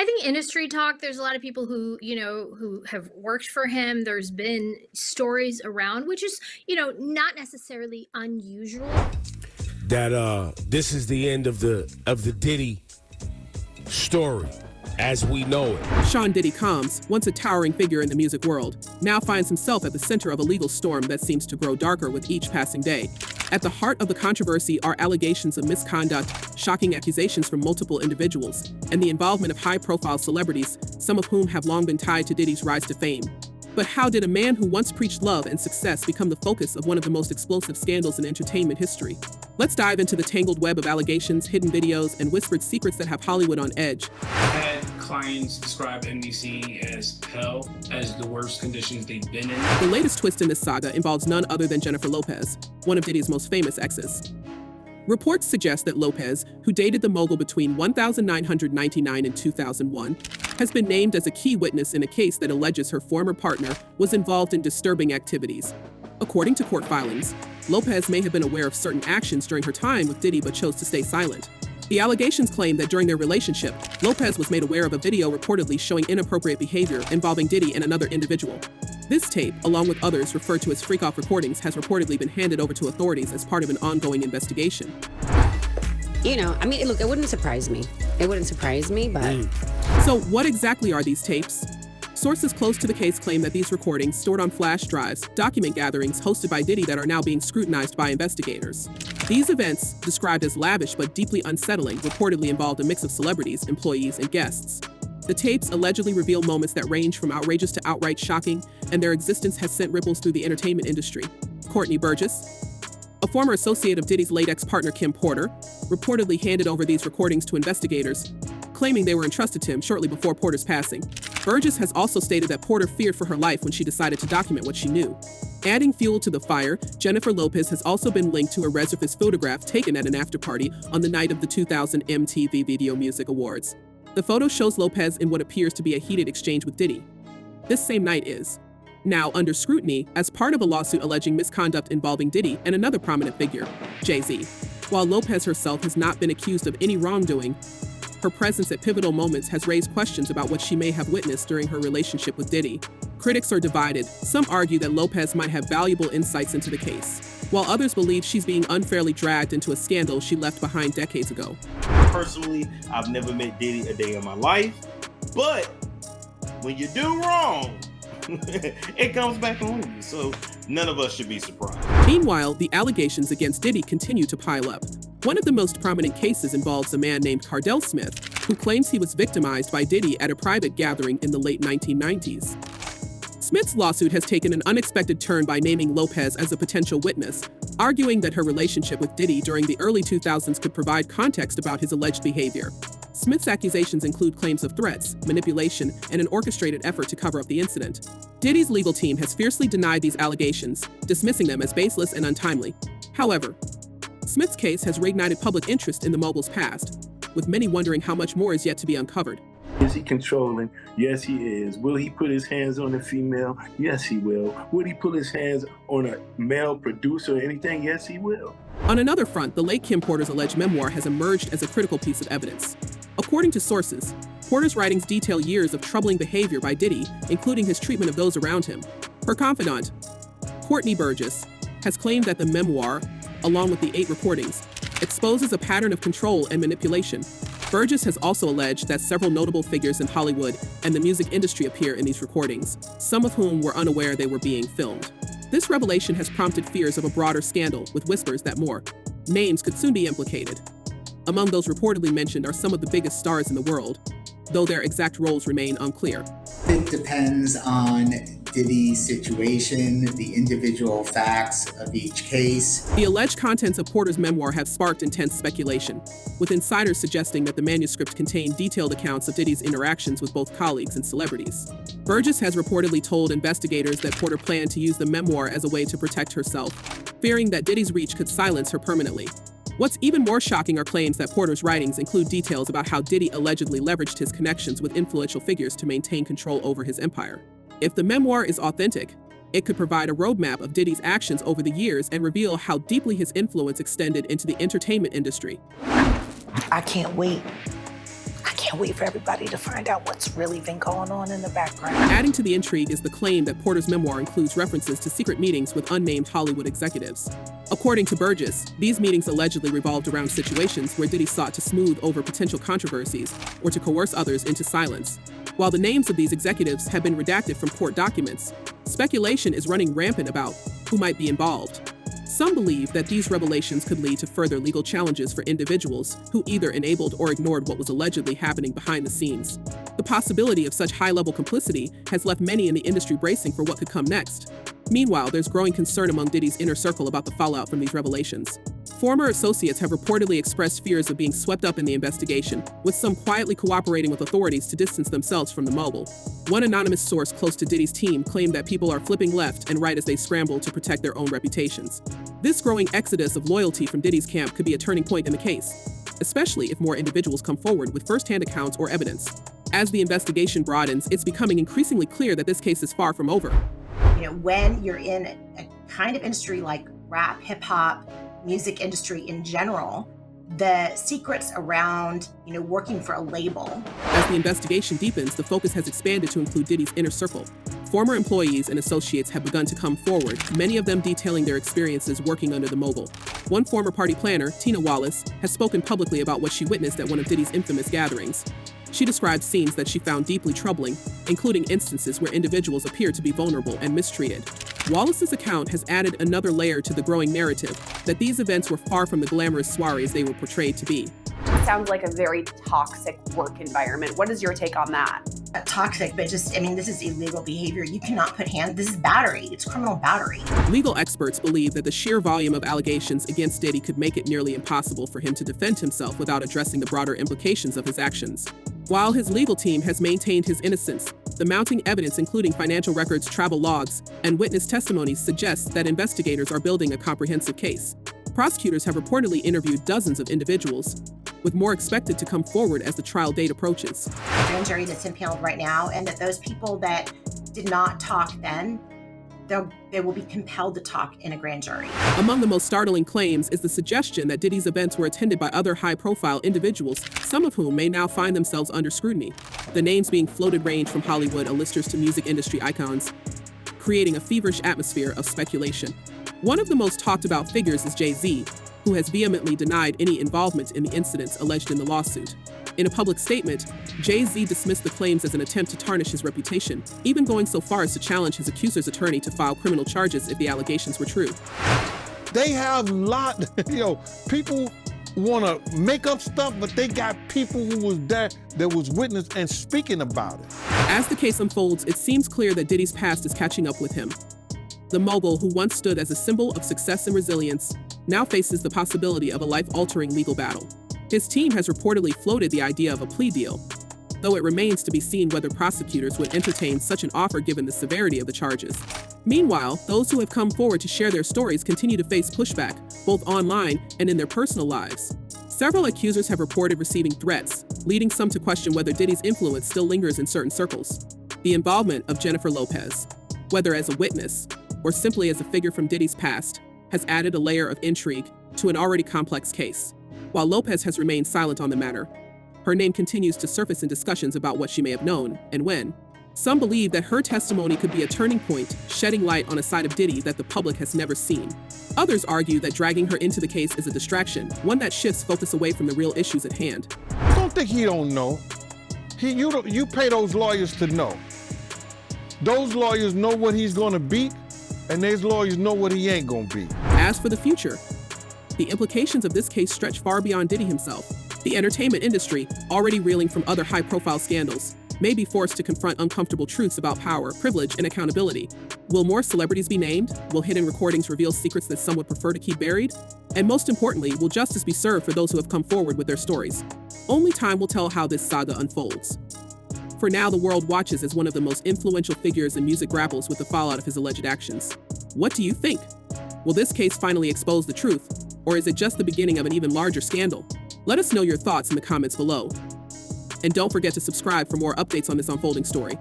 I think industry talk, there's a lot of people who, who have worked for him. There's been stories around, which is, not necessarily unusual. That this is the end of the Diddy story as we know it. Sean Diddy Combs, once a towering figure in the music world, now finds himself at the center of a legal storm that seems to grow darker with each passing day. At the heart of the controversy are allegations of misconduct, shocking accusations from multiple individuals, and the involvement of high-profile celebrities, some of whom have long been tied to Diddy's rise to fame. But how did a man who once preached love and success become the focus of one of the most explosive scandals in entertainment history? Let's dive into the tangled web of allegations, hidden videos, and whispered secrets that have Hollywood on edge. I've had clients describe NBC as hell, as the worst conditions they've been in. The latest twist in this saga involves none other than Jennifer Lopez, one of Diddy's most famous exes. Reports suggest that Lopez, who dated the mogul between 1999 and 2001, has been named as a key witness in a case that alleges her former partner was involved in disturbing activities. According to court filings, Lopez may have been aware of certain actions during her time with Diddy but chose to stay silent. The allegations claim that during their relationship, Lopez was made aware of a video reportedly showing inappropriate behavior involving Diddy and another individual. This tape, along with others referred to as freak-off recordings, has reportedly been handed over to authorities as part of an ongoing investigation. Look, it wouldn't surprise me. It wouldn't surprise me, but... So what exactly are these tapes? Sources close to the case claim that these recordings, stored on flash drives, document gatherings hosted by Diddy that are now being scrutinized by investigators. These events, described as lavish but deeply unsettling, reportedly involved a mix of celebrities, employees, and guests. The tapes allegedly reveal moments that range from outrageous to outright shocking, and their existence has sent ripples through the entertainment industry. Courtney Burgess, a former associate of Diddy's late ex-partner Kim Porter, reportedly handed over these recordings to investigators, claiming they were entrusted to him shortly before Porter's passing. Burgess has also stated that Porter feared for her life when she decided to document what she knew. Adding fuel to the fire, Jennifer Lopez has also been linked to a resurfaced photograph taken at an after-party on the night of the 2000 MTV Video Music Awards. The photo shows Lopez in what appears to be a heated exchange with Diddy. This same night is now under scrutiny as part of a lawsuit alleging misconduct involving Diddy and another prominent figure, Jay-Z. While Lopez herself has not been accused of any wrongdoing, her presence at pivotal moments has raised questions about what she may have witnessed during her relationship with Diddy. Critics are divided. Some argue that Lopez might have valuable insights into the case, while others believe she's being unfairly dragged into a scandal she left behind decades ago. Personally, I've never met Diddy a day in my life, but when you do wrong, it comes back on you, so none of us should be surprised. Meanwhile, the allegations against Diddy continue to pile up. One of the most prominent cases involves a man named Cardell Smith, who claims he was victimized by Diddy at a private gathering in the late 1990s. Smith's lawsuit has taken an unexpected turn by naming Lopez as a potential witness, arguing that her relationship with Diddy during the early 2000s could provide context about his alleged behavior. Smith's accusations include claims of threats, manipulation, and an orchestrated effort to cover up the incident. Diddy's legal team has fiercely denied these allegations, dismissing them as baseless and untimely. However, Smith's case has reignited public interest in the mogul's past, with many wondering how much more is yet to be uncovered. Is he controlling? Yes, he is. Will he put his hands on a female? Yes, he will. Would he put his hands on a male producer or anything? Yes, he will. On another front, the late Kim Porter's alleged memoir has emerged as a critical piece of evidence. According to sources, Porter's writings detail years of troubling behavior by Diddy, including his treatment of those around him. Her confidant, Courtney Burgess, has claimed that the memoir, along with the 8 recordings, exposes a pattern of control and manipulation. Burgess has also alleged that several notable figures in Hollywood and the music industry appear in these recordings, some of whom were unaware they were being filmed. This revelation has prompted fears of a broader scandal, with whispers that more names could soon be implicated. Among those reportedly mentioned are some of the biggest stars in the world, though their exact roles remain unclear. It depends on Diddy's situation, the individual facts of each case. The alleged contents of Porter's memoir have sparked intense speculation, with insiders suggesting that the manuscript contained detailed accounts of Diddy's interactions with both colleagues and celebrities. Burgess has reportedly told investigators that Porter planned to use the memoir as a way to protect herself, fearing that Diddy's reach could silence her permanently. What's even more shocking are claims that Porter's writings include details about how Diddy allegedly leveraged his connections with influential figures to maintain control over his empire. If the memoir is authentic, it could provide a roadmap of Diddy's actions over the years and reveal how deeply his influence extended into the entertainment industry. I can't wait. I can't wait for everybody to find out what's really been going on in the background. Adding to the intrigue is the claim that Porter's memoir includes references to secret meetings with unnamed Hollywood executives. According to Burgess, these meetings allegedly revolved around situations where Diddy sought to smooth over potential controversies or to coerce others into silence. While the names of these executives have been redacted from court documents, speculation is running rampant about who might be involved. Some believe that these revelations could lead to further legal challenges for individuals who either enabled or ignored what was allegedly happening behind the scenes. The possibility of such high-level complicity has left many in the industry bracing for what could come next. Meanwhile, there's growing concern among Diddy's inner circle about the fallout from these revelations. Former associates have reportedly expressed fears of being swept up in the investigation, with some quietly cooperating with authorities to distance themselves from the mogul. One anonymous source close to Diddy's team claimed that people are flipping left and right as they scramble to protect their own reputations. This growing exodus of loyalty from Diddy's camp could be a turning point in the case, especially if more individuals come forward with first-hand accounts or evidence. As the investigation broadens, it's becoming increasingly clear that this case is far from over. You know, when you're in a kind of industry like rap, hip hop, music industry in general, the secrets around, working for a label. As the investigation deepens, the focus has expanded to include Diddy's inner circle. Former employees and associates have begun to come forward, many of them detailing their experiences working under the mogul. One former party planner, Tina Wallace, has spoken publicly about what she witnessed at one of Diddy's infamous gatherings. She described scenes that she found deeply troubling, including instances where individuals appeared to be vulnerable and mistreated. Wallace's account has added another layer to the growing narrative that these events were far from the glamorous soirees they were portrayed to be. It sounds like a very toxic work environment. What is your take on that? Toxic, but this is illegal behavior. You cannot put this is battery. It's criminal battery. Legal experts believe that the sheer volume of allegations against Diddy could make it nearly impossible for him to defend himself without addressing the broader implications of his actions. While his legal team has maintained his innocence, the mounting evidence, including financial records, travel logs, and witness testimonies, suggests that investigators are building a comprehensive case. Prosecutors have reportedly interviewed dozens of individuals, with more expected to come forward as the trial date approaches. The grand jury that's impaneled right now, and that those people that did not talk then, they will be compelled to talk in a grand jury. Among the most startling claims is the suggestion that Diddy's events were attended by other high-profile individuals, some of whom may now find themselves under scrutiny. The names being floated range from Hollywood A-listers to music industry icons, creating a feverish atmosphere of speculation. One of the most talked about figures is Jay-Z, who has vehemently denied any involvement in the incidents alleged in the lawsuit. In a public statement, Jay-Z dismissed the claims as an attempt to tarnish his reputation, even going so far as to challenge his accuser's attorney to file criminal charges if the allegations were true. They have people want to make up stuff, but they got people who was there that was witness and speaking about it. As the case unfolds, it seems clear that Diddy's past is catching up with him. The mogul, who once stood as a symbol of success and resilience, now faces the possibility of a life-altering legal battle. His team has reportedly floated the idea of a plea deal, though it remains to be seen whether prosecutors would entertain such an offer given the severity of the charges. Meanwhile, those who have come forward to share their stories continue to face pushback, both online and in their personal lives. Several accusers have reported receiving threats, leading some to question whether Diddy's influence still lingers in certain circles. The involvement of Jennifer Lopez, whether as a witness or simply as a figure from Diddy's past, has added a layer of intrigue to an already complex case. While Lopez has remained silent on the matter, her name continues to surface in discussions about what she may have known and when. Some believe that her testimony could be a turning point, shedding light on a side of Diddy that the public has never seen. Others argue that dragging her into the case is a distraction, one that shifts focus away from the real issues at hand. Don't think he don't know. You pay those lawyers to know. Those lawyers know what he's going to beat, and those lawyers know what he ain't going to beat. As for the future, the implications of this case stretch far beyond Diddy himself. The entertainment industry, already reeling from other high-profile scandals, may be forced to confront uncomfortable truths about power, privilege, and accountability. Will more celebrities be named? Will hidden recordings reveal secrets that some would prefer to keep buried? And most importantly, will justice be served for those who have come forward with their stories? Only time will tell how this saga unfolds. For now, the world watches as one of the most influential figures in music grapples with the fallout of his alleged actions. What do you think? Will this case finally expose the truth, or is it just the beginning of an even larger scandal? Let us know your thoughts in the comments below. And don't forget to subscribe for more updates on this unfolding story.